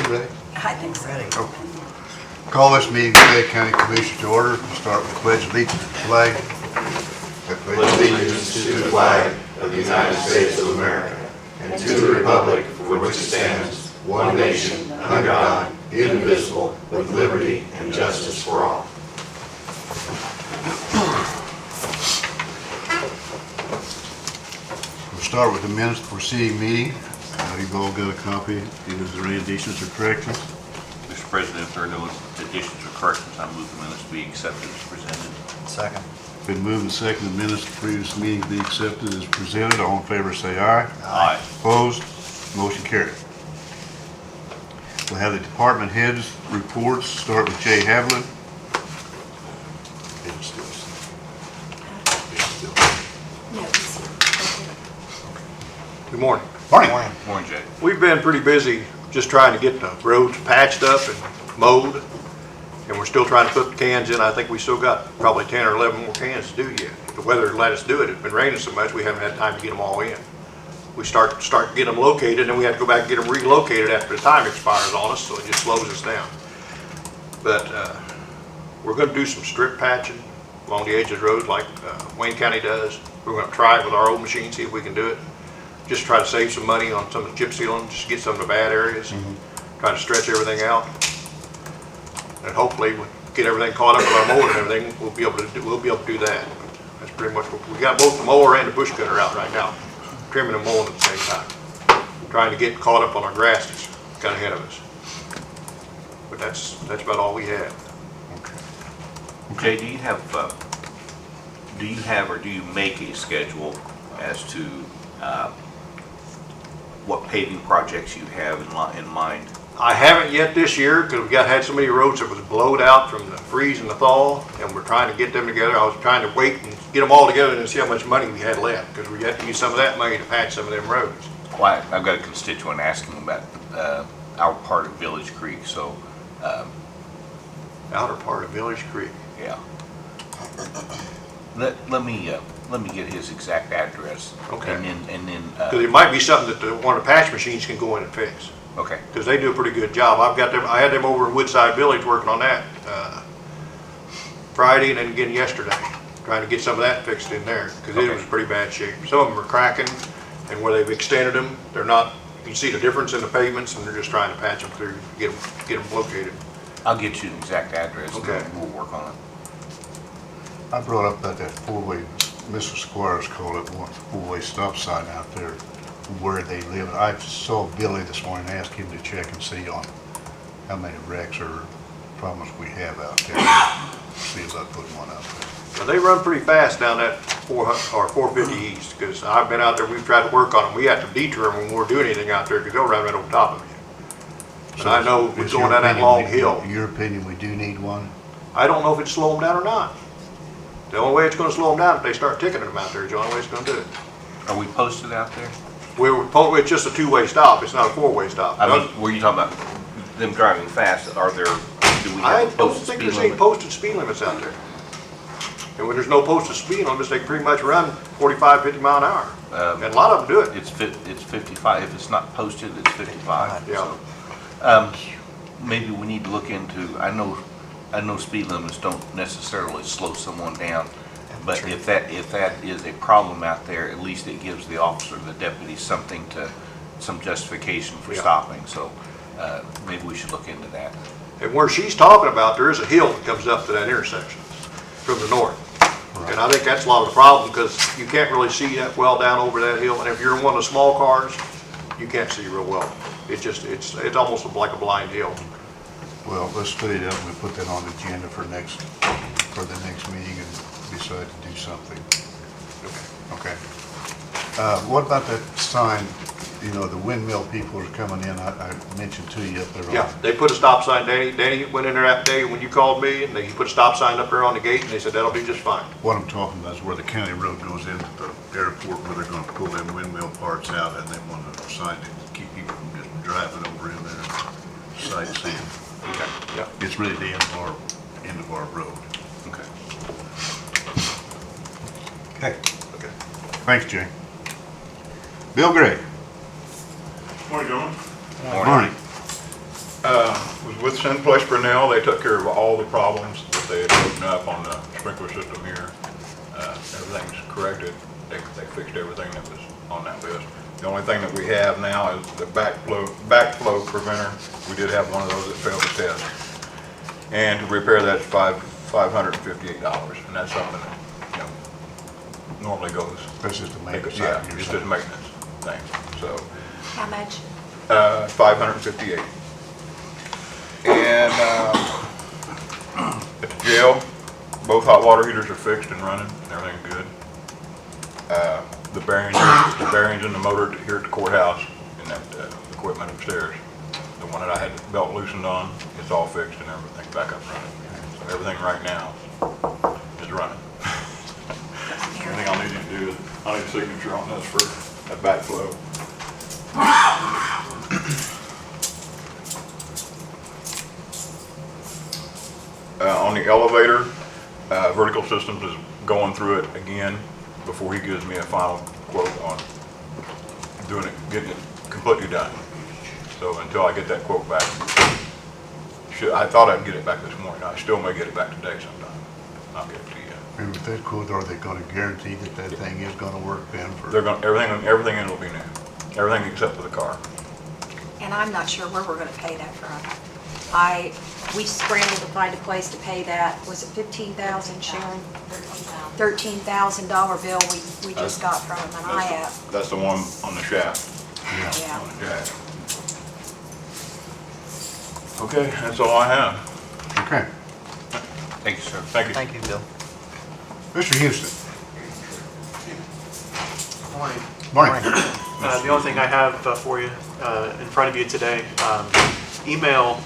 we ready? I think so. Ready. Call this meeting of the Fayette County Commission to order. We'll start with the pledge of allegiance to the flag. I pledge allegiance to the flag of the United States of America and to the republic for which it stands, one nation, under God, indivisible, with liberty and justice for all. We'll start with the minutes of the preceding meeting. You've all got a copy. Is there any additions or corrections? Mr. President, if there are no additions or corrections, I move the minutes be accepted as presented. Second. Been moved and seconded, the minutes of the previous meeting be accepted as presented. All in favor say aye. Aye. Opposed? Motion carried. We'll have the department heads reports. Start with Jay Havlin. No, he's here. Good morning. Morning. Morning, Jay. We've been pretty busy just trying to get the roads patched up and mowed, and we're still trying to put the cans in. I think we still got probably 10 or 11 more cans to do yet. The weather let us do it. It's been raining so much, we haven't had time to get them all in. We start to get them located, and we have to go back and get them relocated after the time expires on us, so it just slows us down. But we're going to do some strip patching along the edge of the roads like Wayne County does. We're going to try it with our old machine, see if we can do it. Just try to save some money on some of the chip sealing, just get some of the bad areas, try to stretch everything out. And hopefully we'll get everything caught up with our mower and everything, we'll be able to do that. That's pretty much what we got, both the mower and the bush cutter out right now, trimming and mowing at the same time. Trying to get caught up on our grass that's got ahead of us. But that's about all we have. Jay, do you have or do you make a schedule as to what paving projects you have in mind? I haven't yet this year because we had so many roads that was blowed out from the freeze and the thaw, and we're trying to get them together. I was trying to wait and get them all together and see how much money we had left because we had to use some of that money to patch some of them roads. Well, I've got a constituent asking about our part of Village Creek, so Outer part of Village Creek. yeah. Let me get his exact address. Okay. And then Because it might be something that one of the patch machines can go in and fix. okay. Because they do a pretty good job. I had them over in Woodside Village working on that Friday and then again yesterday, trying to get some of that fixed in there because it Okay. was pretty bad shape. Some of them are cracking, and where they've extended them, they're not. You can see the difference in the pavements, and they're just trying to patch them through, get them located. I'll get you the exact address Okay. and we'll work on it. I brought up that four-way, Mr. Squires called it once, four-way stop sign out there where they live. I saw Billy this morning, asked him to check and see on how many wrecks or problems we have out there. See about putting one out there. Now, they run pretty fast down that 450 East because I've been out there. We've tried to work on them. We have to detour them when we're doing anything out there because they'll run right over top of you. And I know we're It's going your down that opinion long we- hill. In your opinion, we do need one? I don't know if it's slow them down or not. The only way it's going to slow them down is if they start ticketing them out there. It's the only way it's going to do it. Are we posted out there? It's just a two-way stop. It's not a four-way stop. I mean, were you talking about them driving fast? Are there, do we I have a don't posted think speed there's any limit? posted speed limits out there. And when there's no posted speed limits, they pretty much run 45, 50 mile an hour. And a lot of them do it. It's 55. If it's not posted, it's 55. Yeah. Maybe we need to look into, I know speed limits don't necessarily slow someone down, but True. if that is a problem out there, at least it gives the officer, the deputy, some justification for Yeah. stopping. So maybe we should look into that. And where she's talking about, there is a hill that comes up to that intersection from the north. And I think that's a lot of the problem because you can't really see that well down over that hill. And if you're in one of the small cars, you can't see real well. It's almost like a blind hill. Well, let's study that and we put that on the agenda for the next meeting and decide to do something. Okay. What about that sign, the windmill people are coming in, I mentioned to you up there. Yeah, they put a stop sign. Danny went in there that day when you called me and they put a stop sign up there on the gate and they said that'll be just fine. What I'm talking about is where the county road goes into the airport where they're gonna pull them windmill parts out and they want a sign to keep people from just driving over in there, sightseeing. Okay. Yeah. It's really the end of our road. Okay. Okay. Okay. Thanks, Jay. Bill Gray. Morning, gentlemen. Morning. It's in place for now. They took care of all the problems that they had opened up on the sprinkler system here. Everything's corrected. They fixed everything that was on that list. The only thing that we have now is the backflow preventer. We did have one of those that failed the test. And to repair that's $558, and that's something that, normally goes. This is the maintenance Yeah, side. it's just a maintenance thing, so. How much? 558. And at the jail, both hot water heaters are fixed and running, and everything's good. The bearings in the motor here at the courthouse and that equipment upstairs, the one that I had the belt loosened on, it's all fixed and everything back up running. So everything right now is running. Everything I need you to do is, I need a signature on this for that backflow. On the elevator, Vertical Systems is going through it again before he gives me a final quote on doing it, getting it completely done. So until I get that quote back, I thought I'd get it back this morning. I still may get it back today sometime. I'll get it to you. And with that quote, are they gonna guarantee that that thing is gonna work then for? They're going, everything in it will be new. Everything except for the car. And I'm not sure where we're gonna pay that from. We scrambled to find a place to pay that. Was it 15,000, Sharon? $13,000 bill we just got from an IAP. That's the one on the shaft. Yeah. On the jack. Okay, that's all I have. Okay. Thank you, sir. Thank you. Thank you, Bill. Mr. Houston. Morning. Morning. The only thing I have for you in front of you today, email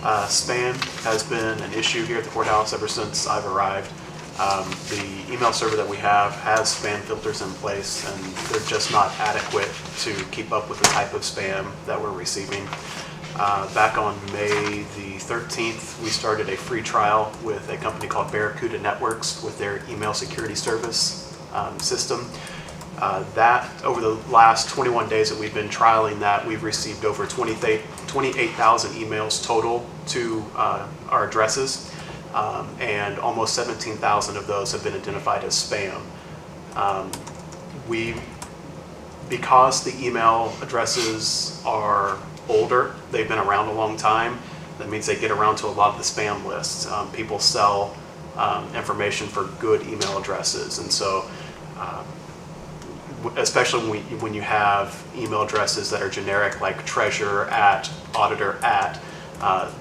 spam has been an issue here at the courthouse ever since I've arrived. The email server that we have has spam filters in place, and they're just not adequate to keep up with the type of spam that we're receiving. Back on May the 13th, we started a free trial with a company called Barracuda Networks with their email security service system. That over the last 21 days that we've been trialing that, we've received over 28,000 emails total to our addresses, and almost 17,000 of those have been identified as spam. Because the email addresses are older, they've been around a long time, that means they get around to a lot of the spam lists. People sell information for good email addresses, and so especially when you have email addresses that are generic, like treasurer at, auditor at,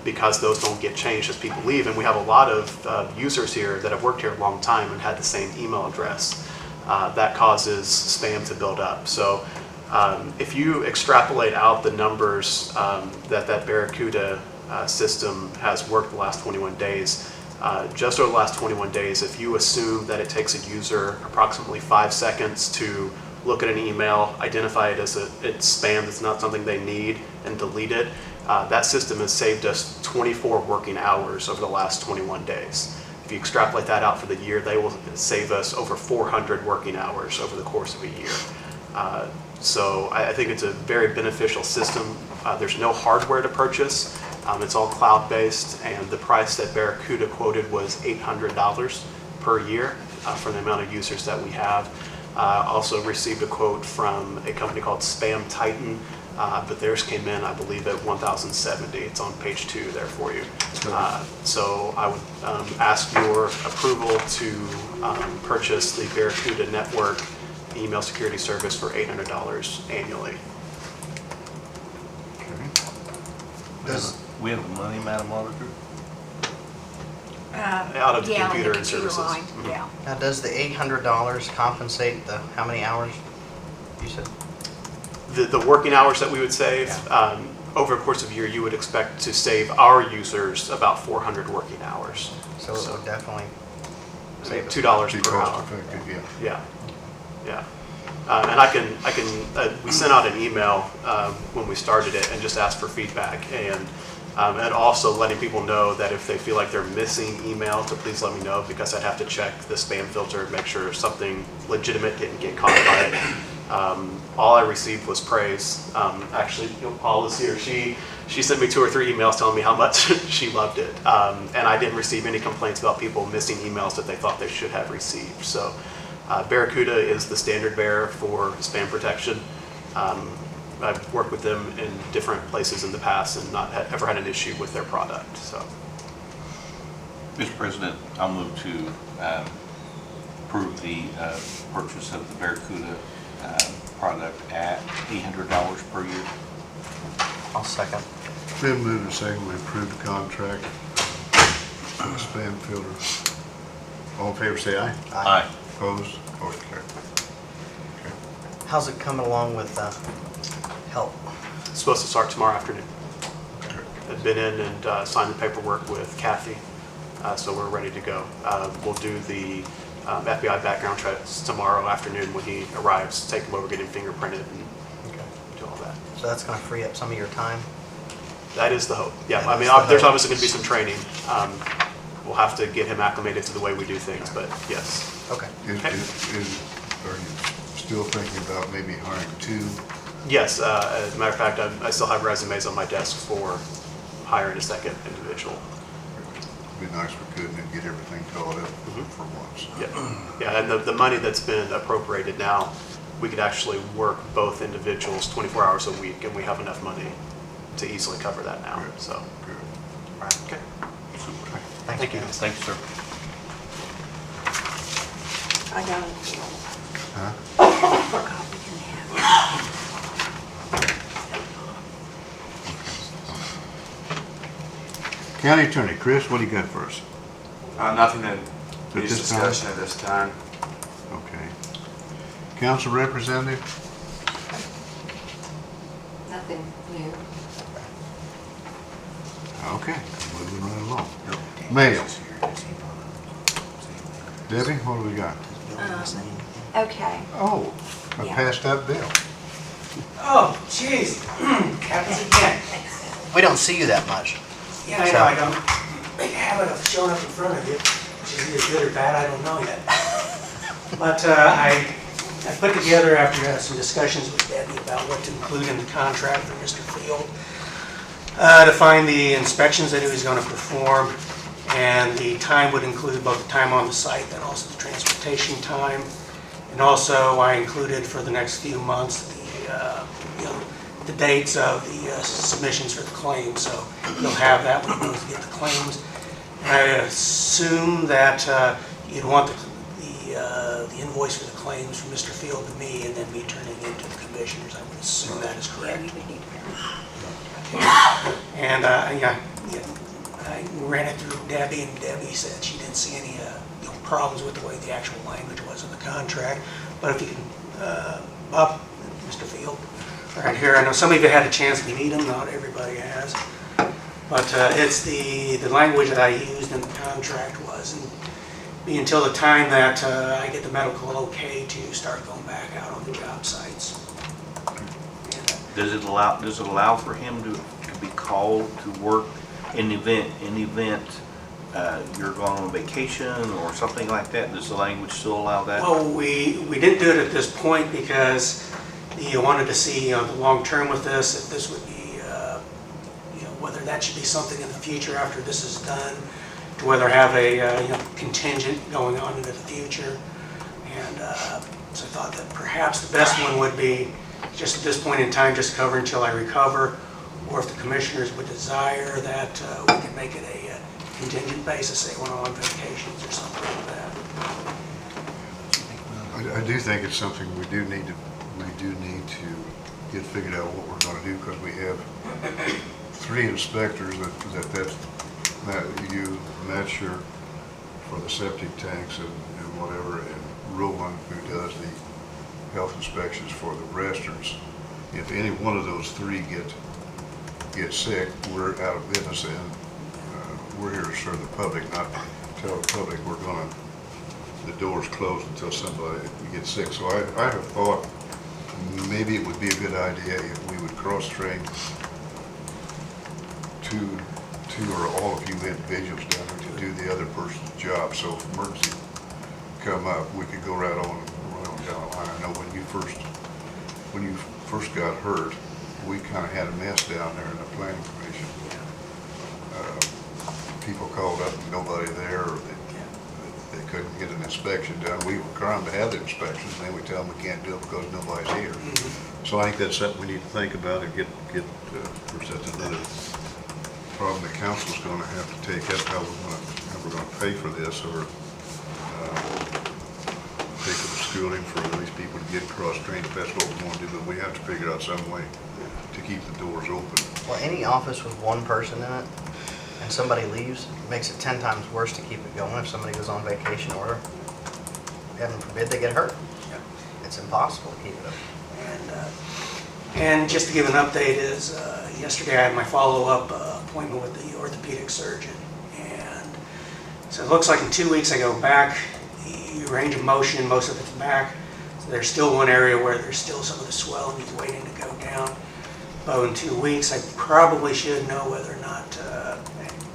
because those don't get changed as people leave. And we have a lot of users here that have worked here a long time and had the same email address. That causes spam to build up. So if you extrapolate out the numbers that Barracuda system has worked the last 21 days, just over the last 21 days, if you assume that it takes a user approximately 5 seconds to look at an email, identify it as it's spam, it's not something they need, and delete it, that system has saved us 24 working hours over the last 21 days. If you extrapolate that out for the year, they will save us over 400 working hours over the course of a year. So I think it's a very beneficial system. There's no hardware to purchase. It's all cloud-based, and the price that Barracuda quoted was $800 per year for the amount of users that we have. Also received a quote from a company called Spam Titan, but theirs came in, I believe, at $1,070. It's on page 2 there for you. So I would ask your approval to purchase the Barracuda Network email security service for $800 annually. We have a money, Madam Auditor? Out of the Yeah, on computer and computer services. line, yeah. Now, does the $800 compensate the, how many hours you said? The working hours that we would save, over the course of a year, you would expect to save our users about 400 working hours. So it would definitely save us. $2 Be per hour. cost effective, yeah. Yeah. And we sent out an email when we started it and just asked for feedback, and also letting people know that if they feel like they're missing email, to please let me know, because I'd have to check the spam filter and make sure something legitimate didn't get caught by it. All I received was praise. Actually, Paul is here. She She sent me 2 or 3 emails telling me how much she loved it. And I didn't receive any complaints about people missing emails that they thought they should have received. So Barracuda is the standard bearer for spam protection. I've worked with them in different places in the past and not ever had an issue with their product. So Mr. President, I'll move to approve the purchase of the Barracuda product at $800 per year. I'll second. Been moved and seconded, we approve the contract. Spam filter. All in favor, say aye. Aye. Opposed? Motion carried. How's it coming along with help? it's supposed to start tomorrow afternoon. I've been in and signed the paperwork with Kathy, so we're ready to go. We'll do the FBI background checks tomorrow afternoon when he arrives, take him over, get him fingerprinted, and Okay. do all that. So that's going to free up some of your time? That is the hope. Yeah, That I is mean, the there's hope. obviously going to be some training. We'll have to get him acclimated to the way we do things, but yes. Okay. Are you still thinking about maybe hiring 2? Yes, as a matter of fact, I still have resumes on my desk for hiring a second individual. It'd be nice if we could and get everything caught up for once. Yeah, and the money that's been appropriated now, we could actually work both individuals 24 hours a week, and we have enough money to easily cover that now, Good. so. Good. Right. Okay. Thank you. Thank you, sir. I got it. Huh? Forgot we can have. County Attorney, Chris, what do you got for us? Nothing that At needs this time? discussion at this time. Okay. Council Representative? Nothing new. Okay, moving right along. Mail. Debbie, what do we got? Okay. Oh, I Yeah. passed that bill. Oh, jeez. Happens again. We don't see you that much. Yeah, I know, I don't make a habit of showing up in front of you, which is either good or bad, I don't know yet. But I put together, after some discussions with Debbie about what to include in the contract for Mr. Field, to find the inspections that he was going to perform, and the time would include both the time on the site and also the transportation time. And also, I included for the next few months the dates of the submissions for the claims, so you'll have that when he goes to get the claims. And I assume that you'd want the invoice for the claims from Mr. Field to me, and then me turning it into the commissioners. I would assume that is Yeah, correct. you would need to. And I ran it through Debbie, and Debbie said she didn't see any problems with the way the actual language was in the contract. But if you can, Bob, Mr. Field, right here, I know some of you had a chance to meet him, not everybody has. But it's the language that I used in the contract was, and be until the time that I get the medical okay to start going back out on the job sites. And, Does it allow for him to be called to work in the event you're going on vacation or something like that? Does the language still allow that? Well, we didn't do it at this point because you wanted to see the long term with this, if this would be, whether that should be something in the future after this is done, to whether have a contingent going on into the future. And so I thought that perhaps the best one would be just at this point in time, just cover until I recover, or if the commissioners would desire that we can make it a contingent basis, say when I'm on vacations or something like that. I do think it's something we do need to get figured out what we're gonna do, because we have 3 inspectors that you, and that's your, for the septic tanks and whatever, and Roland, who does the health inspections for the restrooms. If any one of those 3 get sick, we're out of business, and we're here to serve the public, not tell the public the door's closed until somebody gets sick. So I have thought maybe it would be a good idea if we would cross-train two or all of you individuals down there to do the other person's job. So if emergency come up, we could go right on down the line. I know when you first got hurt, we kind of had a mess down there in the planning commission. people called up and nobody there, or they couldn't get an inspection done. We require them to have the inspections, and then we tell them we can't do it because nobody's here. So I think that's something we need to think about and get, of course, that's another problem the council's gonna have to take up, how we're gonna pay for this, or pay for the schooling for these people to get cross-trained, if that's what we want to do, but we have to figure out some way to keep the doors open. Well, any office with one person in it and somebody leaves, makes it 10 times worse to keep it going if somebody goes on vacation or, heaven forbid, they get hurt. It's impossible to keep it up. And just to give an update is, yesterday I had my follow-up appointment with the orthopedic surgeon. And so it looks like in 2 weeks I go back, the range of motion, most of it's back. So there's still one area where there's still some of the swelling is waiting to go down. But in 2 weeks, I probably should know whether or not,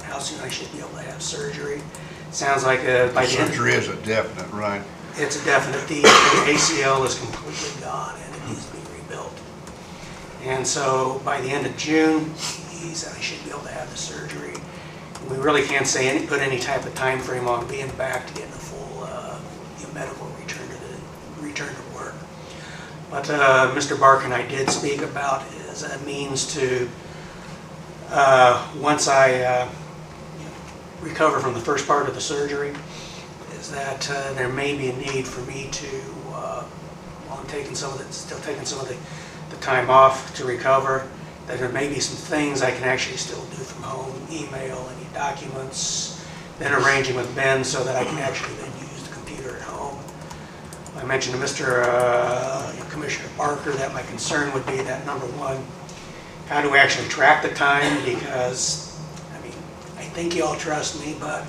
how soon I should be able to have surgery. Sounds like by the end. Surgery is a definite, right? It's a definite. The ACL is completely gone and it needs to be rebuilt. And so by the end of June, he said I should be able to have the surgery. And we really can't say put any type of time frame on being back to getting a full medical return to work. But Mr. Bark and I did speak about as a means to once I recover from the first part of the surgery, is that there may be a need for me to, while I'm taking still taking some of the time off to recover, that there may be some things I can actually still do from home, email any documents, then arranging with Ben so that I can actually then use the computer at home. I mentioned to Mr. Commissioner Barker that my concern would be that, number one, how do we actually track the time? Because, I mean, I think you all trust me, but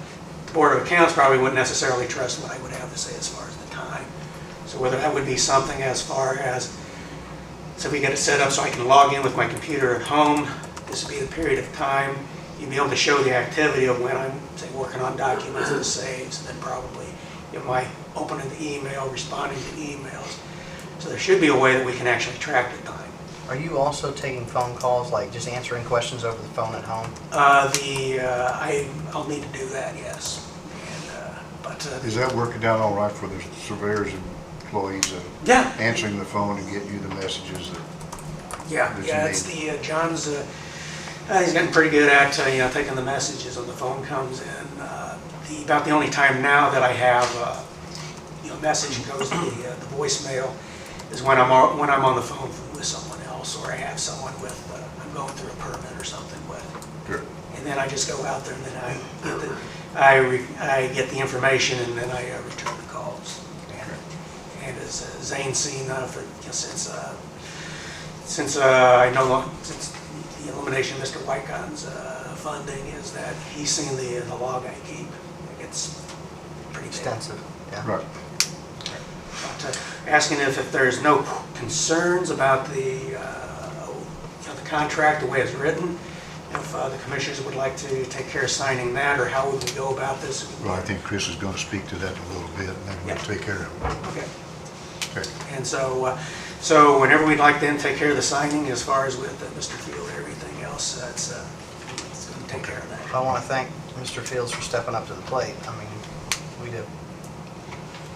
the Board of Accounts probably wouldn't necessarily trust what I would have to say as far as the time. So whether that would be something as far as, so we get it set up so I can log in with my computer at home, this would be the period of time, you'd be able to show the activity of when I'm, say, working on documents and saves, and then probably, my opening the email, responding to emails. So there should be a way that we can actually track the time. Are you also taking phone calls, like just answering questions over the phone at home? I'll need to do that, yes. And, Is that working down all right for the surveyors and employees and yeah, answering the phone and getting you the messages that it's the John's. He's getting pretty good at taking the messages when the phone comes in. About the only time now that I have a message that goes to the voicemail is when I'm on the phone with someone else, or I have someone with I'm going through a permit or something with. Sure. And then I just go out there and then I get the information and then I return the calls. And as Zane's seen since I no longer, since the elimination of Mr. Wycon's funding, is that he's seen the log I keep. It's pretty big. Extensive, yeah. Right. But, asking if there's no concerns about the contract, the way it's written, if the commissioners would like to take care of signing that, or how would we go about this? Well, I think Chris is going to speak to that in a little bit, and then we'll take care of it. Okay. Okay. And so whenever we'd like then take care of the signing, as far as with Mr. Field, everything else, it's going to take care of that. I want to thank Mr. Fields for stepping up to the plate. I mean, we do.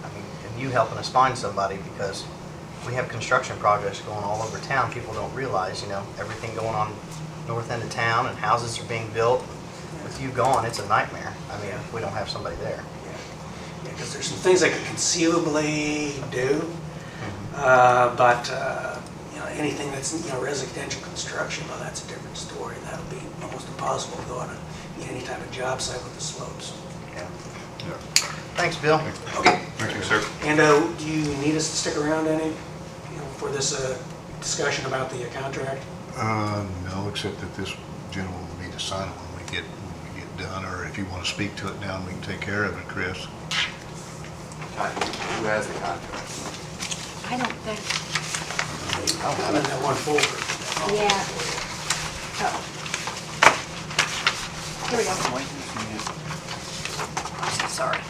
I mean, and you helping us find somebody, because we have construction projects going all over town. People don't realize, everything going on north end of town, and houses are being built. With you gone, it's a nightmare. I mean, if we don't have somebody there. Yeah, because there's some things I could conceivably do, but anything that's residential construction, well, that's a different story. That'll be almost impossible to go on any type of job site with the slopes. Yeah. Yeah. Thanks, Bill. Okay. Thank you, sir. And do you need us to stick around any, for this discussion about the contract? No, except that this gentleman will need to sign it when we get done, or if you want to speak to it now, and we can take care of it, Chris. Who has the contract? I don't think, I'm in that one folder. yeah. Oh. Here we go. I'm so sorry.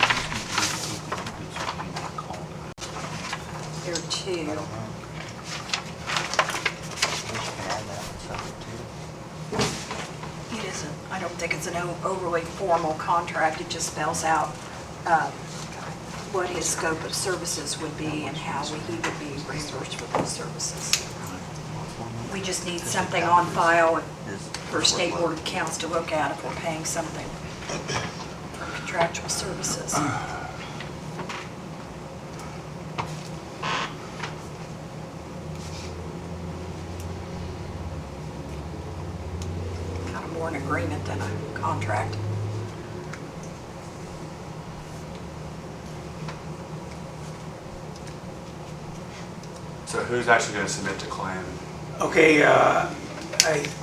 There are two. I don't know. We can add that one, so, too. It isn't. I don't think it's an overly formal contract. It just spells out what his scope of services would be and how he would be reimbursed for those services. We just need something on file for State Board of Accounts to look at if we're paying something for contractual services. Kind of more an agreement than a contract. So who's actually going to submit the claim? Okay, I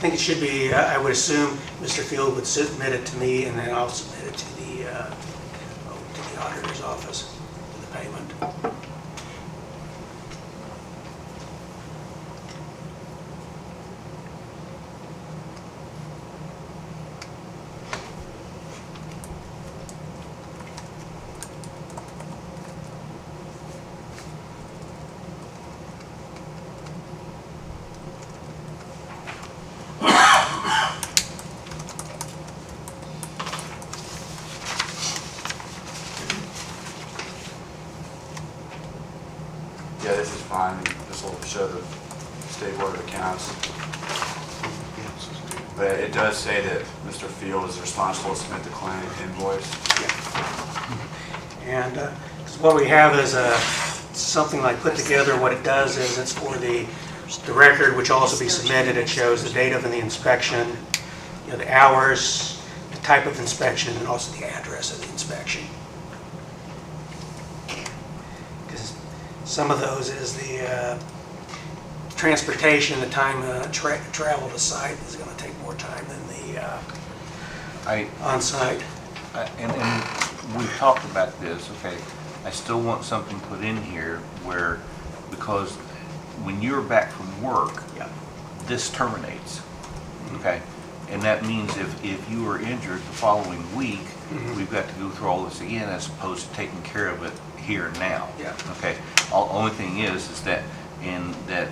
think it should be, I would assume Mr. Field would submit it to me, and then I'll submit it to the auditor's office for the payment. Yeah, this is fine. This will show the State Board of Accounts. But it does say that Mr. Field is responsible to submit the claim invoice. And 'cause what we have is something like put together. What it does is it's for the record, which will also be submitted. It shows the date of the inspection, you know, the hours, the type of inspection, and also the address of the inspection. Because some of those is the transportation, the time travel to site is going to take more time than the on-site. And we've talked about this, okay, I still want something put in here where, because when you're back from work, Yeah. this terminates, okay? And that means if you are injured the following week, we've got to go through all this again as opposed to taking care of it here and now. Yeah. Okay, only thing is that in that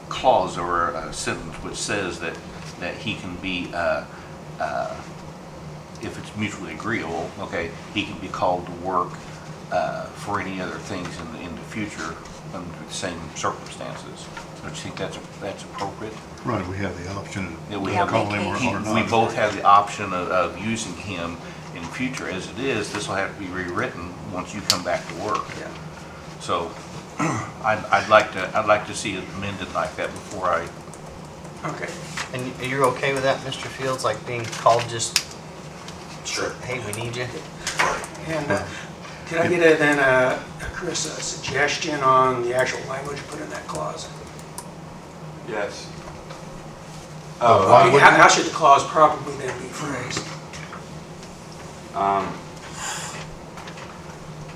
clause or a sentence which says that he can be, if it's mutually agreeable, okay, he can be called to work for any other things in the future under the same circumstances. Don't you think that's appropriate? Right, we have the option Yeah, to we have call him or vacation. We not. both have the option of using him in the future. As it is, this will have to be rewritten once you come back to work. Yeah. So I'd like to see it amended like that before I, Okay. And you're okay with that, Mr. Fields, like being called just, Sure. hey, we need you? And can I get Chris, a suggestion on the actual language put in that clause? Yes. Okay, how should the clause probably then be phrased?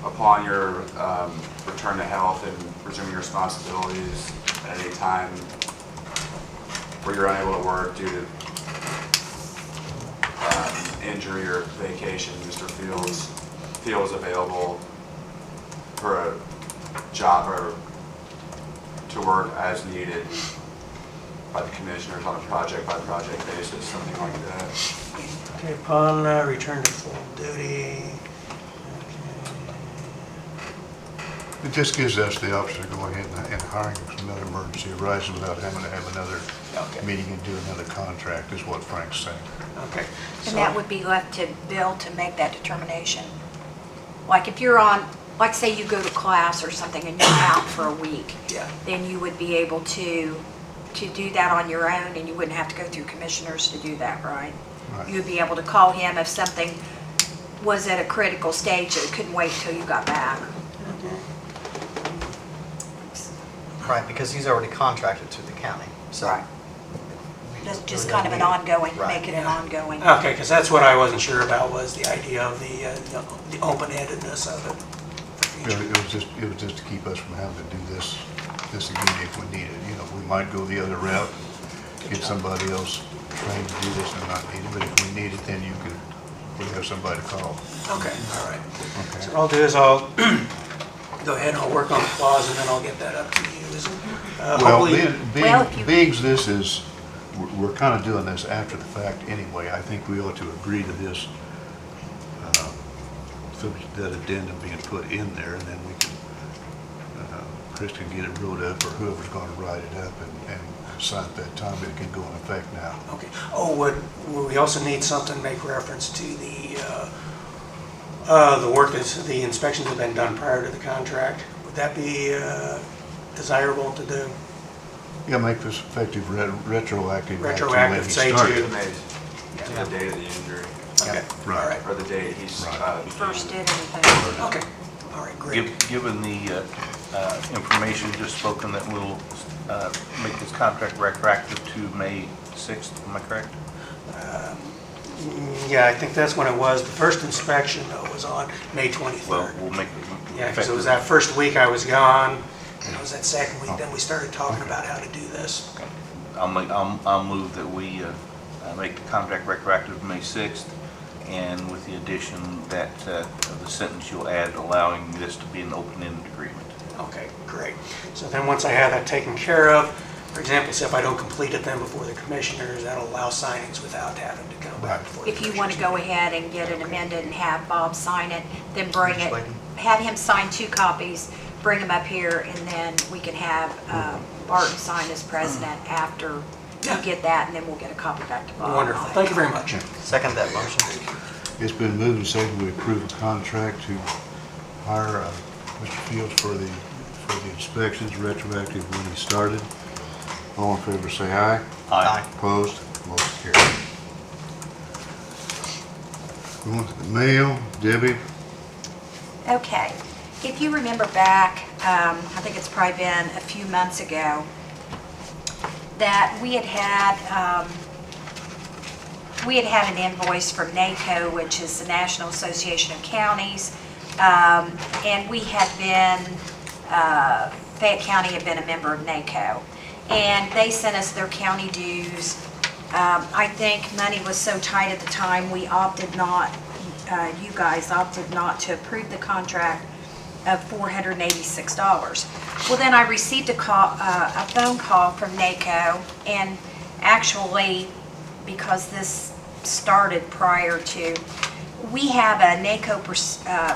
Upon your return to health and resuming your responsibilities at any time where you're unable to work due to injury or vacation, Mr. Fields feels available for a job or to work as needed by the commissioners on a project-by-project basis, something like that. Okay, upon return to full duty. It just gives us the option to go ahead and hiring if another emergency arises without having to have another Okay. meeting and do another contract, is what Frank's saying. Okay. And that would be left to Bill to make that determination. Like if you're on, like say you go to class or something and you're out for a week, Yeah. then you would be able to do that on your own and you wouldn't have to go through commissioners to do that, right? Right. You would be able to call him if something was at a critical stage that couldn't wait until you got back. Right, because he's already contracted through the county, so. Right. Just kind of an ongoing, Right. make it an ongoing. Okay, because that's what I wasn't sure about, was the idea of the open-endedness of it for You know, future. it was just to keep us from having to do this again if we need it. You know, we might go the other route, get somebody else trained to do this and not need it, but if we need it, then we have somebody to call. Okay, all right. Okay. So what I'll do is I'll go ahead and I'll work on the clause and then I'll get that up to you. Well, Hopefully, Well, if you- Biggs, this is we're kind of doing this after the fact anyway. I think we ought to agree to this, so that addendum being put in there, and then we can, Chris can get it wrote up, or whoever's going to write it up and sign at that time, it can go in effect now. Okay. Oh, would we also need something to make reference to the work the inspections have been done prior to the contract? Would that be desirable to do? Yeah, make this effective retroactive. back to when Retroactive, he say started. to- To the date of the injury, Okay. Right. All right. or the date he's, Right. First did anything. Okay. All right, great. Given the information just spoken, that we'll make this contract retroactive to May 6th, am I correct? Yeah, I think that's when it was. The first inspection, though, was on May 23rd. Well, we'll make it Yeah, because it was effective. that first week I was gone, and it was that second week, then we started talking about how to do this. I'll move that we make the contract retroactive to May 6th, and with the addition that of the sentence you'll add allowing this to be an open-ended agreement. Okay, great. So then once I have that taken care of, for example, say if I don't complete it then before the commissioners, that'll allow signings without having to come back before the If you want to go ahead and get it amended and have Bob sign it, then bring it, Legislative. have him sign 2 copies, bring them up here, and then we can have Barton sign as president after you get that, and then we'll get a copy back to Bob. Wonderful, thank you very much. Second that motion. It's been moved and seconded we approve a contract to hire Mr. Fields for the inspections retroactive when he started. All in favor, say aye. Aye. Opposed? Motion carried. Going to the mail, Debbie. Okay. If you remember back, I think it's probably been a few months ago, that we had an invoice from NACO, which is the National Association of Counties, and we had been, Fayette County had been a member of NACO, and they sent us their county dues. I think money was so tight at the time, we opted not, you guys opted not to approve the contract of $486. Well, then I received a phone call from NACO, and actually, because this started prior to, we have a NACO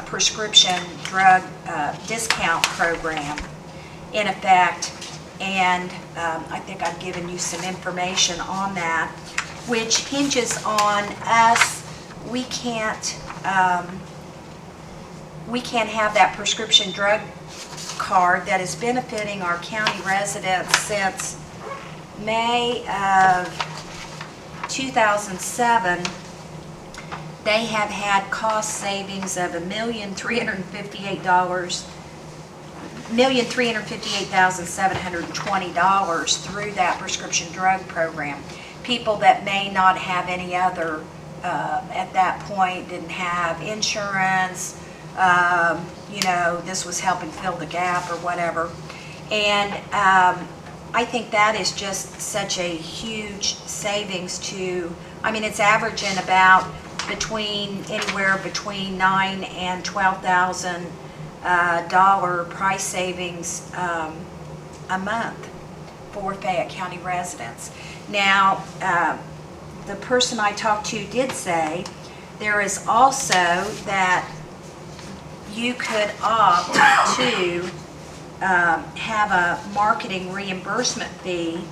prescription drug discount program in effect, and I think I've given you some information on that, which hinges on us. We can't have that prescription drug card that is benefiting our county residents since May of 2007. They have had cost savings of $1,358,720 through that prescription drug program. People that may not have any other, at that point, didn't have insurance, this was helping fill the gap or whatever. And I think that is just such a huge savings to, it's averaging about anywhere between $9,000 and $12,000 price savings a month for Fayette County residents. Now, the person I talked to did say there is also that you could opt to have a marketing reimbursement fee,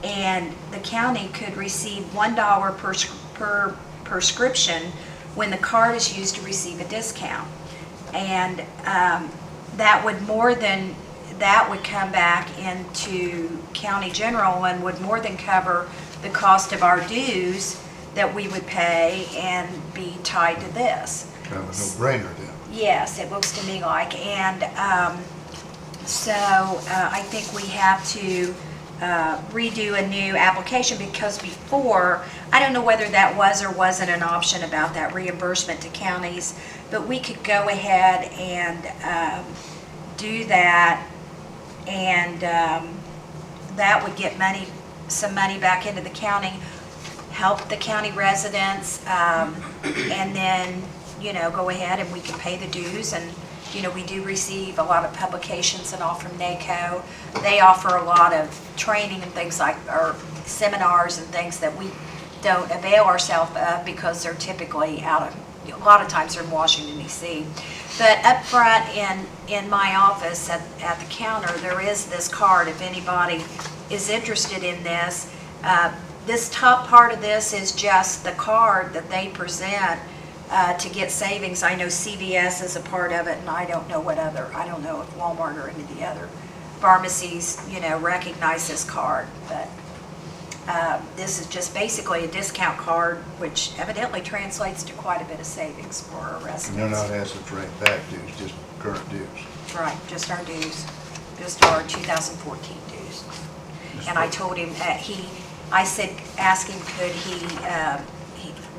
and the county could receive $1 per prescription when the card is used to receive a discount. And that would come back into county general and would more than cover the cost of our dues that we would pay and be tied to this. Kind of a no-brainer then. Yes, it looks to me like, and so I think we have to redo a new application, because before, I don't know whether that was or wasn't an option about that reimbursement to counties, but we could go ahead and do that, and that would get some money back into the county, help the county residents, and then go ahead and we can pay the dues. And we do receive a lot of publications and all from NACO. They offer a lot of training and things like, or seminars and things that we don't avail ourselves of because they're typically a lot of times they're in Washington DC. But up front in my office at the counter, there is this card if anybody is interested in this. This top part of this is just the card that they present to get savings. I know CVS is a part of it, and I don't know if Walmart or any of the other pharmacies, recognize this card. But this is just basically a discount card, which evidently translates to quite a bit of savings for our residents. And they're not asking for any back dues, just current dues. Right, just our dues, just our 2014 dues. And I told him, ask him, could he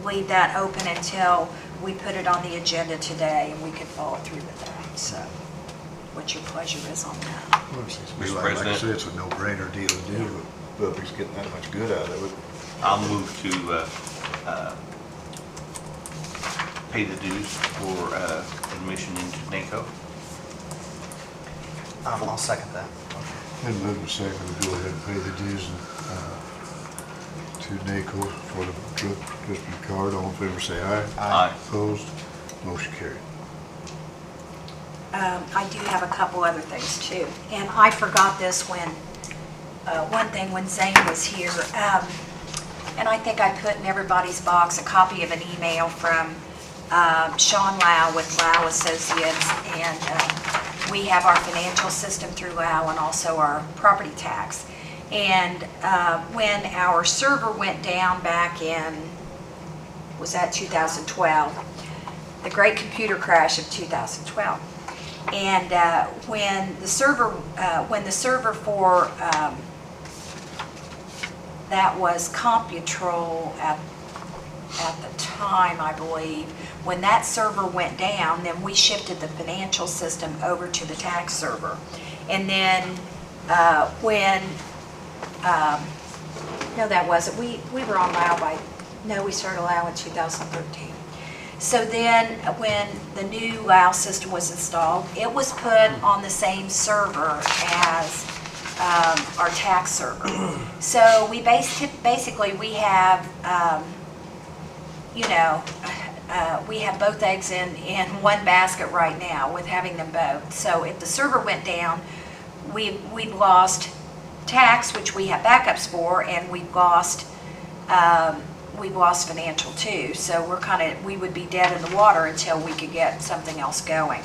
leave that open until we put it on the agenda today and we could follow through with that. So, what your pleasure is on that. Like I President. said, it's a no-brainer deal to do, but public's getting that much good out of it. I'll move to pay the dues for admission into NACO. I'll second that. Then move to second, we go ahead and pay the dues to NACO for the drug prescription card. All in favor, say aye. Aye. Opposed? Motion carried. I do have a couple other things too. And I forgot this when Zane was here. And I think I put in everybody's box a copy of an email from Sean Lau with Lau Associates. And we have our financial system through Lau and also our property tax. And when our server went down back in, was that 2012? The great computer crash of 2012. And when the server for that was Computrol at the time, I believe, when that server went down, then we shifted the financial system over to the tax server. And then no, that wasn't. We were on Lau we started Lau in 2013. So then when the new Lau system was installed, it was put on the same server as our tax server. So we basically we have, we have both eggs in one basket right now with having them both. So if the server went down, we've lost tax, which we have backups for, and we've lost financial too. So we would be dead in the water until we could get something else going.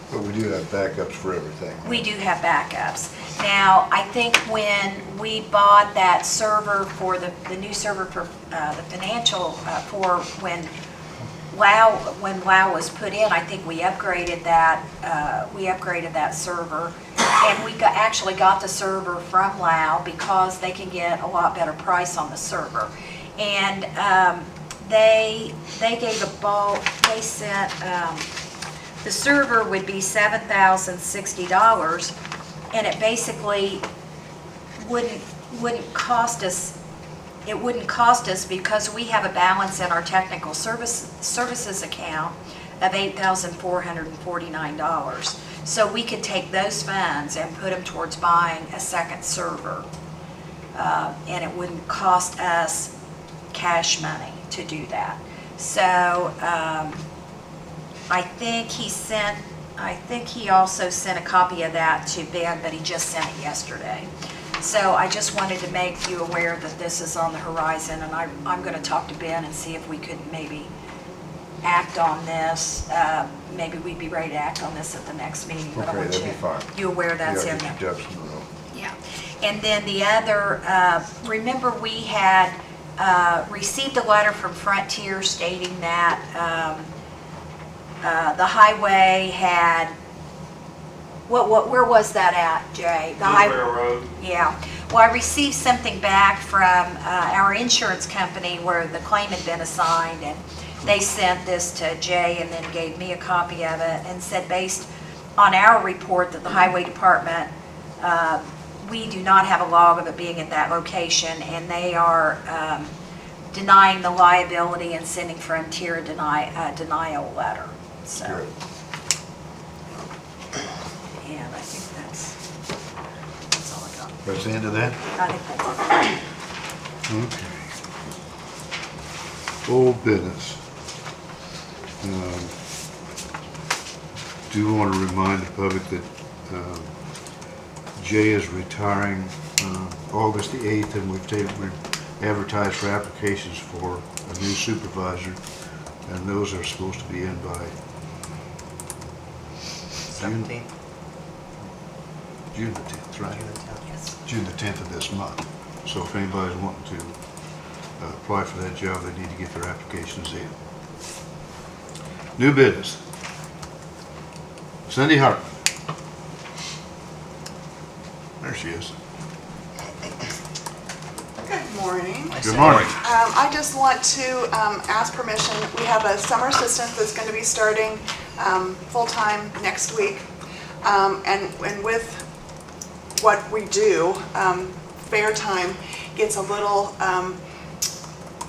But we do have backups for everything. We do have backups. Now, I think when we bought that server for the new server for the financial, for when Lau was put in, I think we upgraded that server. And we actually got the server from Lau because they can get a lot better price on the server. And they gave they sent, the server would be $7,060, and it basically wouldn't cost us. It wouldn't cost us because we have a balance in our technical services account of $8,449. So we could take those funds and put them towards buying a second server, and it wouldn't cost us cash money to do that. So I think he also sent a copy of that to Ben, but he just sent it yesterday. So I just wanted to make you aware that this is on the horizon, and I'm going to talk to Ben and see if we could maybe act on this. Maybe we'd be ready to act on this at the next meeting. But I Okay, want that'd be fine. you aware that's in there. Ducks in a row. Yeah. And then the other, remember we had received a letter from Frontier stating that the highway had, where was that at, Jay? The Railroad. Yeah. Well, I received something back from our insurance company where the claim had been assigned, and they sent this to Jay and then gave me a copy of it and said based on our report that the highway department, we do not have a log of it being at that location, and they are denying the liability and sending Frontier a denial letter. So, Good. and I think that's all I got. That's the end of that? I think that's it. Okay. Old business. Do want to remind the public that Jay is retiring August the 8th, and we've advertised for applications for a new supervisor, and those are supposed to be in by 17th, June the 10th, right? June the 10th. Yes. June the 10th of this month. So if anybody's wanting to apply for that job, they need to get their applications in. New business. Cindy Hartman. There she is. Good morning. Good morning. I just want to ask permission. We have a summer assistant that's going to be starting full-time next week. And with what we do, fair time gets a little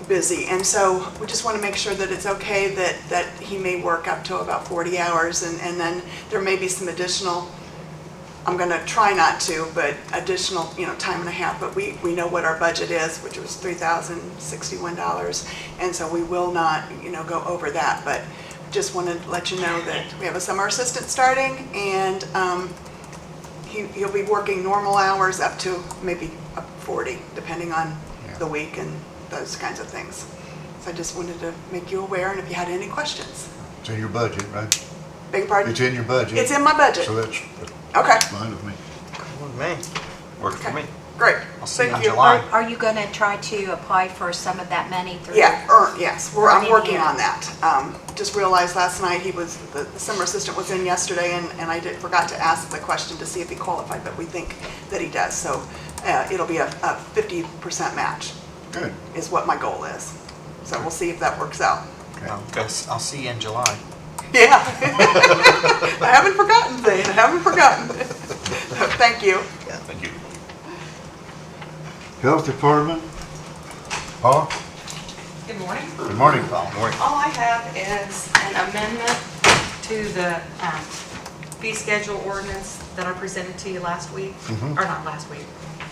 busy. And so we just want to make sure that it's okay that he may work up to about 40 hours. And then there may be some additional, I'm going to try not to, but additional, time and a half. But we know what our budget is, which was $3,061. And so we will not, go over that. But just wanted to let you know that we have a summer assistant starting, and he'll be working normal hours up to maybe up 40, depending on the week and those kinds of things. So I just wanted to make you aware, and if you had any questions. It's in your budget, right? Beg your pardon? It's in your budget. It's in my budget. So that's Okay, fine with me. Good with me. Works for me. great. I'll see you Thank in July. Are you going to try to apply for some of that money through? Yeah, yes, I'm Earning working here. on that. Just realized last night the summer assistant was in yesterday, and I forgot to ask the question to see if he qualified, but we think that he does. So it'll be a 50% match Good. is what my goal is. So we'll see if that works out. I'll see you in July. Yeah. I haven't forgotten, Zane, I haven't forgotten. Thank you. Thank you. Health Department. Paul? Good morning. Good morning. Morning. All I have is an amendment to the fee schedule ordinance that I presented to you last week, or not last week,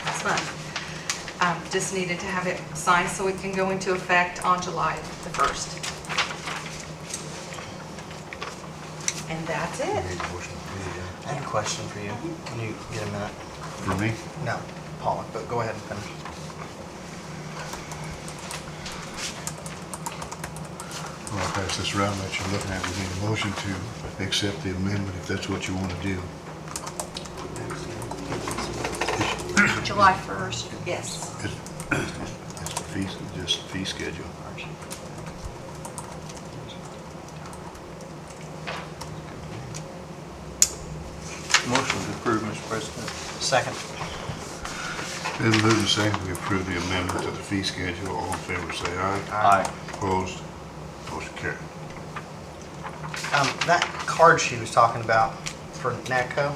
last month. Just needed to have it signed so it can go into effect on July the 1st. And that's it. I have a question for you. Can you get a minute? For me? No, Paula, but go ahead and finish. Well, I'll pass this around that you're looking at. We need a motion to accept the amendment if that's what you want to do. July 1st. Yes. It's the fee, just fee schedule. Motion to approve, Mr. President. Second. Then moving and seconded, we approve the amendment to the fee schedule. All in favor, say aye. Aye. Opposed? Motion carried. That card she was talking about for NACO,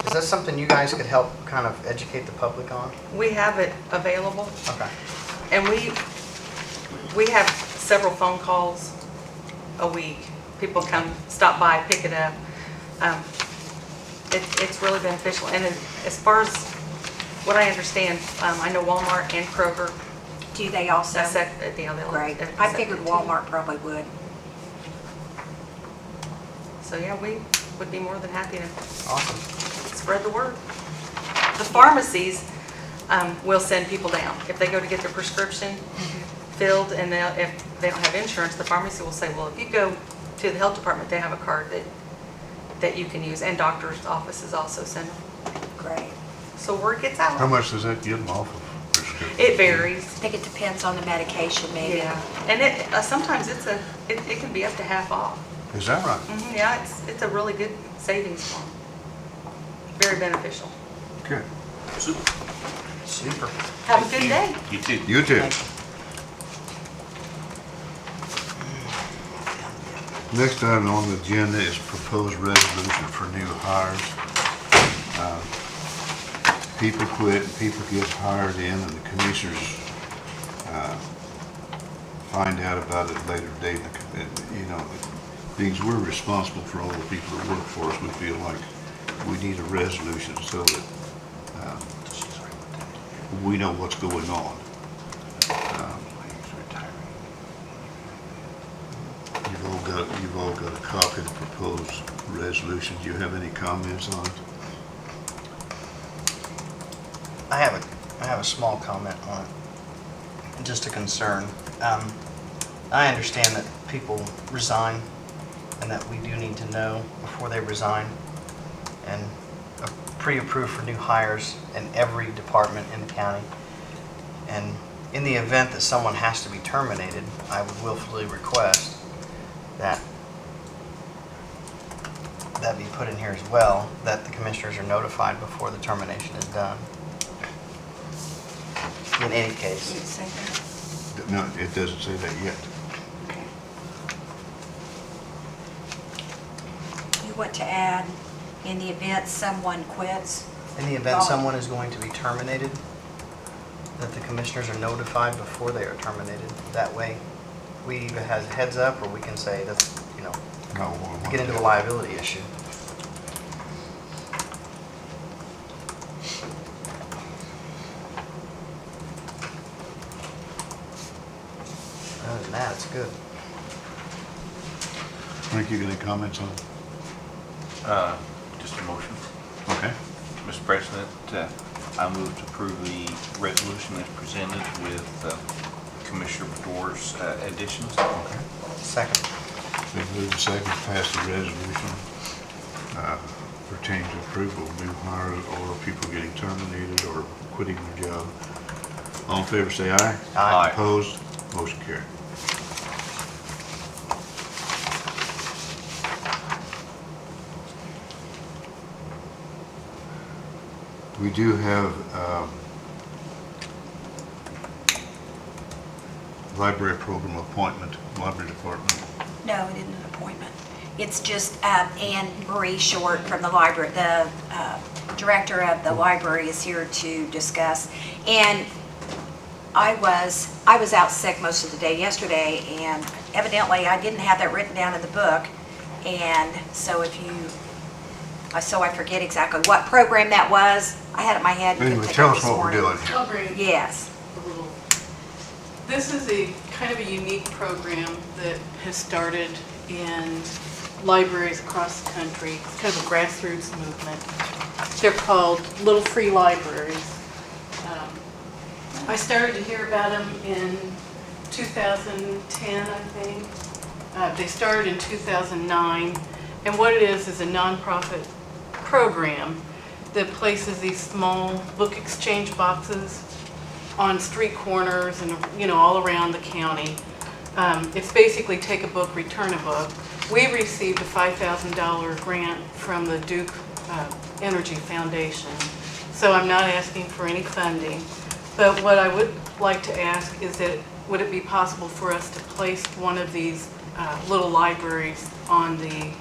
is that something you guys could help kind of educate the public on? We have it available, Okay. and we have several phone calls a week. People come, stop by, pick it up. It's really beneficial. And as far as what I understand, I know Walmart and Kroger. Do they also? Great. I figured Walmart probably would. So yeah, we would be more than happy to Awesome. spread the word. The pharmacies will send people down. If they go to get their prescription filled and if they don't have insurance, the pharmacy will say, well, if you go to the health department, they have a card that you can use, and doctor's offices also send them. Great. So word gets How out. much does that get them off of prescription? It varies. I think it depends on the medication, maybe. Yeah, and sometimes it can be up to half off. Is that right? Yeah, it's a really good savings for them. Very beneficial. Good. Super. Have a good day. You too. You too. Next item on the agenda is proposed resolution for new hires. People quit, and people get hired in, and the commissioners find out about it at a later date. Because we're responsible for all the people that work for us, we feel like we need a resolution so that we know what's going on. You've all got a copy of the proposed resolution. Do you have any comments on it? I have a small comment on it, just a concern. I understand that people resign and that we do need to know before they resign, and pre-approved for new hires in every department in the county. And in the event that someone has to be terminated, I would willfully request that be put in here as well, that the commissioners are notified before the termination is done. In any case. You say that? No, it doesn't say that yet. Okay. You want to add, in the event someone quits? In the event someone is going to be terminated, that the commissioners are notified before they are terminated. That way, we either has a heads up, or we can say that's, No, get into a liability issue. Other than that, it's good. Frank, you got any comments on it? Just a motion. Okay. Mr. President, I move to approve the resolution as presented with Commissioner Bedore's additions. Okay. Second. Been moved and seconded to pass the resolution pertaining to approval of new hires or people getting terminated or quitting their job. All in favor, say aye. Aye. Opposed? Motion carried. We do have library program appointment, library department. No, it isn't an appointment. It's just Anne Marie Short from the library, the director of the library is here to discuss. And I was out sick most of the day yesterday, and evidently I didn't have that written down in the book. And so I forget exactly what program that was. I had it in my head. Anyway, tell us what we're doing here. I'll bring Yes. a little. This is a kind of a unique program that has started in libraries across the country. It's kind of a grassroots movement. They're called Little Free Libraries. I started to hear about them in 2010, I think. They started in 2009, and what it is a nonprofit program that places these small book exchange boxes on street corners and all around the county. It's basically take a book, return a book. We received a $5,000 grant from the Duke Energy Foundation, so I'm not asking for any funding. But what I would like to ask is that would it be possible for us to place one of these little libraries on the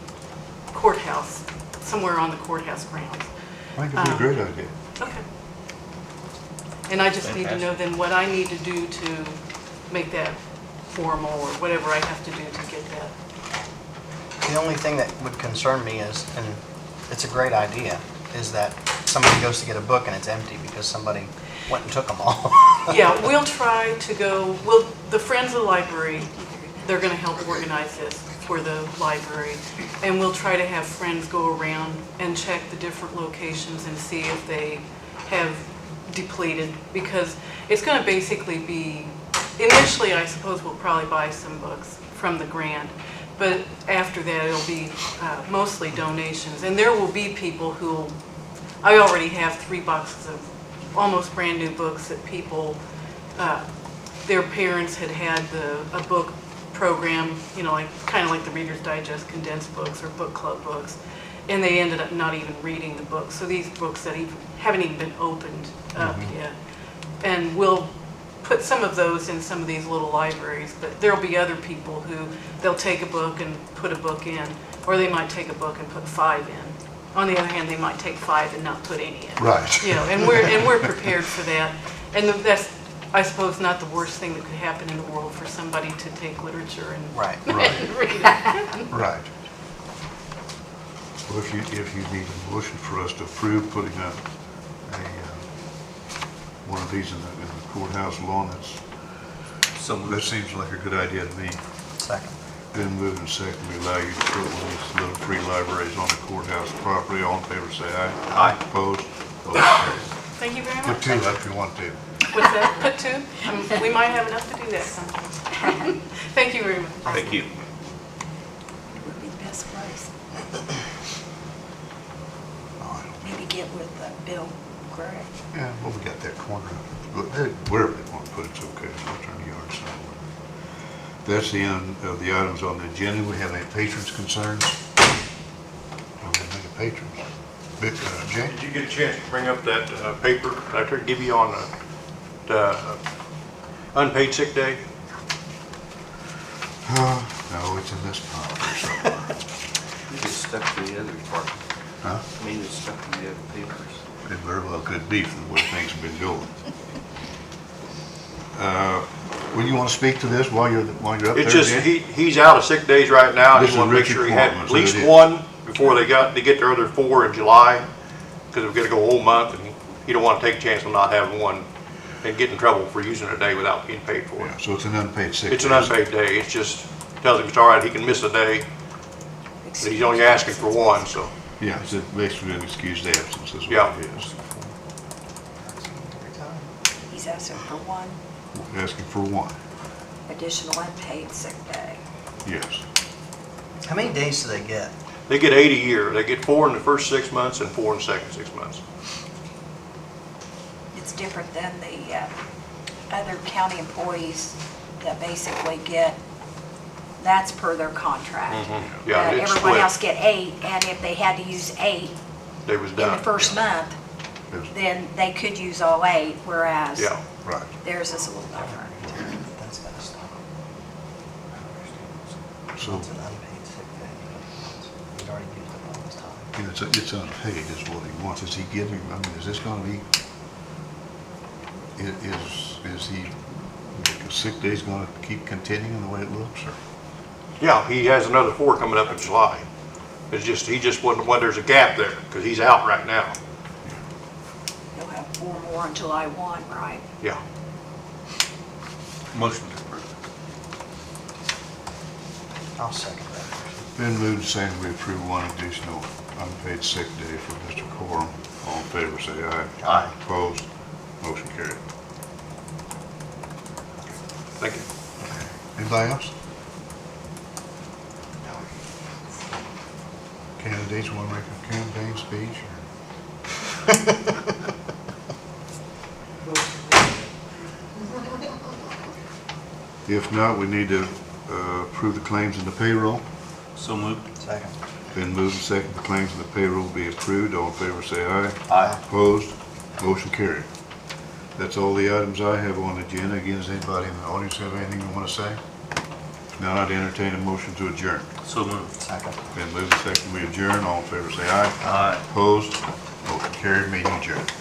courthouse, somewhere on the courthouse grounds? I think it'd be a great idea. Okay. And I just need to know then what I need to do to make that formal, or whatever I have to do to get that. The only thing that would concern me is, and it's a great idea, is that somebody goes to get a book and it's empty because somebody went and took them all. Yeah, we'll try to go, the Friends of the Library, they're going to help organize this for the library, and we'll try to have friends go around and check the different locations and see if they have depleted, because it's going to basically be, initially I suppose we'll probably buy some books from the grant, but after that it'll be mostly donations, and there will be people who, I already have 3 boxes of almost brand new books that people, their parents had a book program, kind of like the Reader's Digest condensed books or book club books, and they ended up not even reading the books. So these books that haven't even been opened up yet. And we'll put some of those in some of these little libraries, but there'll be other people who, they'll take a book and put a book in, or they might take a book and put 5 in. On the other hand, they might take 5 and not put any in. Right. And we're prepared for that. And that's, I suppose, not the worst thing that could happen in the world for somebody to take literature and Right. and read it. Right. Well, if you need a motion for us to approve putting a one of these in the courthouse lawn, that seems like a good idea to me. Second. Then moving second, we allow you to put one of these little free libraries on the courthouse property. All in favor, say aye. Aye. Opposed? Motion carried. Thank you very Put much. two up if you want to. What's that? Put two? We might have enough to do that sometime. Thank you very much. Thank you. Would be the best place. Oh, Maybe get with Bill Gray. yeah, well, we got that corner. Wherever they want to put it's okay. We'll turn the yard somewhere. That's the end of the items on the agenda. We have any patrons' concerns? We have any patrons? Jay? Did you get a chance to bring up that paper I tried to give you on the unpaid sick day? No, it's in this pile here somewhere. Maybe it's stuck to the other part. Huh? Maybe it's stuck in the other papers. It very well could be from the way things have been going. Well, you want to speak to this while you're up there, It's just, Jay? he's out of sick days right now. This He is wanted to make Richard sure he had Portman, at so it least is. one before they get their other 4 in July, because we're gonna go a whole month, and he don't want to take a chance of not having one and get in trouble for using a day without being paid for Yeah, it. so it's an unpaid sick day. It's an unpaid day. It's just, tells him it's all right, he can miss a day, but he's only asking for one, so. Yeah, it's basically an excused absence is Yeah. what it is. He's asking for one Asking for one, additional unpaid sick day. yes. How many days do they get? They get 8 a year. They get 4 in the first 6 months and 4 in the second 6 months. It's different than the other county employees that basically get, that's per their contract. Yeah, it's Everyone split. else get 8, and if they had to use 8 They was in done. the first month, It's- then they could use all 8, whereas Yeah. Right. theirs is a little different. That's gotta stop. So It's an unpaid sick day. He's already used up all his time. it's unpaid is what he wants. Is he giving, I mean, is this gonna be, is he, the sick day's gonna keep continuing the way it looks, or? Yeah, he has another 4 coming up in July. It's just, he just wondering why there's a gap there, because he's out right now. He'll have 4 more on July 1, right? Yeah. Motion to approve. I'll second that. Been moved and seconded, we approve one additional unpaid sick day for Mr. Corum. All in favor, say aye. Aye. Opposed? Motion carried. Thank you. Anybody else? Candidates want to make a campaign speech, or? If not, we need to approve the claims and the payroll. So moved. Second. Been moved and seconded, the claims and the payroll be approved. All in favor, say aye. Aye. Opposed? Motion carried. That's all the items I have on the agenda. Again, does anybody in the audience have anything they want to say? If not, I'd entertain a motion to adjourn. So moved. Second. Been moved and seconded, we adjourn. All in favor, say aye. Aye. Opposed? Motion carried, meeting adjourned.